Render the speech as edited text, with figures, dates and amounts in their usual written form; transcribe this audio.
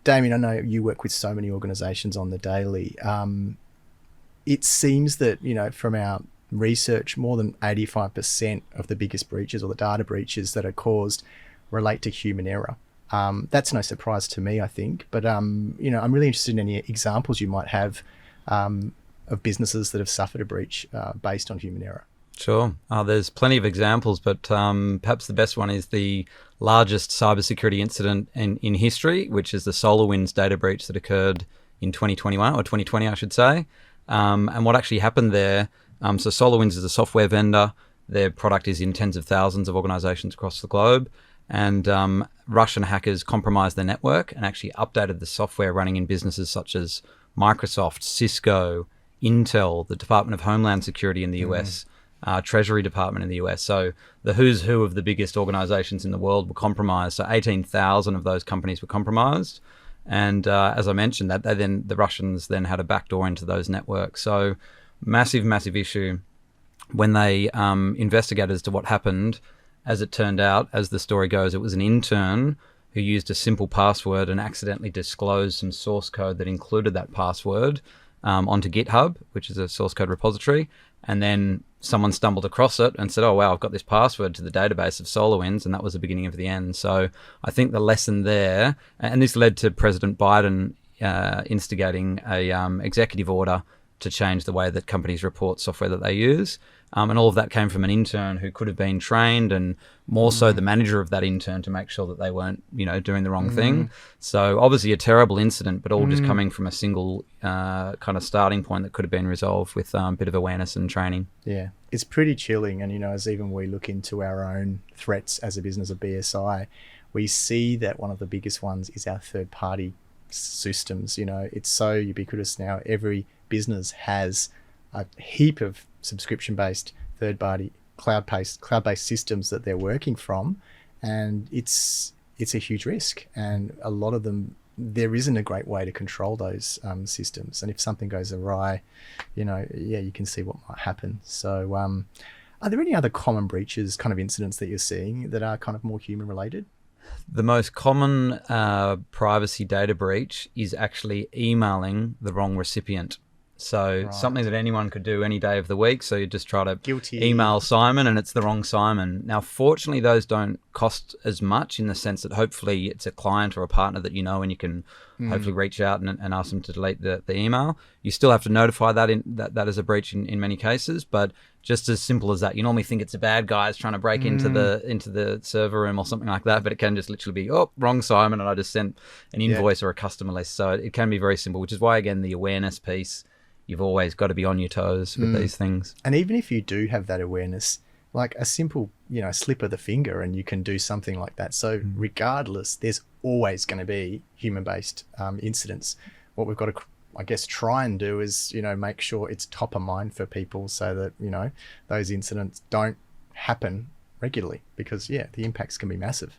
Damien, I know you work with so many organisations on the daily. It seems that, from our research, more than 85% of the biggest breaches or the data breaches that are caused relate to human error. That's no surprise to me, I think. But, I'm really interested in any examples you might have of businesses that have suffered a breach based on human error. Sure. There's plenty of examples, but perhaps the best one is the largest cybersecurity incident in history, which is the SolarWinds data breach that occurred in 2021 or 2020, I should say. And what actually happened there, so SolarWinds is a software vendor. Their product is in tens of thousands of organizations across the globe. And Russian hackers compromised their network and actually updated the software running in businesses such as Microsoft, Cisco, Intel, the Department of Homeland Security in the US, Treasury Department in the US. So the who's who of the biggest organizations in the world were compromised. So 18,000 of those companies were compromised. And as I mentioned, the Russians then had a backdoor into those networks. So massive issue. When they investigated as to what happened, as it turned out, as the story goes, it was an intern who used a simple password and accidentally disclosed some source code that included that password onto GitHub, which is a source code repository. And then someone stumbled across it and said, oh, wow, I've got this password to the database of SolarWinds. And that was the beginning of the end. So I think the lesson there, and this led to President Biden instigating a executive order to change the way that companies report software that they use. And all of that came from an intern who could have been trained, and more so the manager of that intern, to make sure that they weren't, doing the wrong thing. So obviously a terrible incident, but all just coming from a single kind of starting point that could have been resolved with a bit of awareness and training. Yeah, it's pretty chilling. And, as even we look into our own threats as a business of BSI, we see that one of the biggest ones is our third-party systems. It's so ubiquitous now. Every business has a heap of subscription-based third-party cloud-based systems that they're working from, and it's a huge risk. And a lot of them, there isn't a great way to control those systems. And if something goes awry, you can see what might happen. So, are there any other common breaches, kind of incidents that you're seeing that are kind of more human-related? The most common privacy data breach is actually emailing the wrong recipient. So something that anyone could do any day of the week. So you just try to email Simon and it's the wrong Simon. Now, fortunately, those don't cost as much, in the sense that hopefully it's a client or a partner that and you can hopefully reach out and ask them to delete the email. You still have to notify that as a breach in many cases, but just as simple as that. You normally think it's a bad guys trying to break into the server room or something like that, but it can just literally be, oh, wrong Simon, and I just sent an invoice or a customer list. So it can be very simple, which is why, again, the awareness piece, you've always got to be on your toes with these things. And even if you do have that awareness, like a simple, slip of the finger, and you can do something like that. So regardless, there's always going to be human-based incidents. What we've got to, I guess, try and do is, make sure it's top of mind for people, so that, those incidents don't happen regularly, because, the impacts can be massive.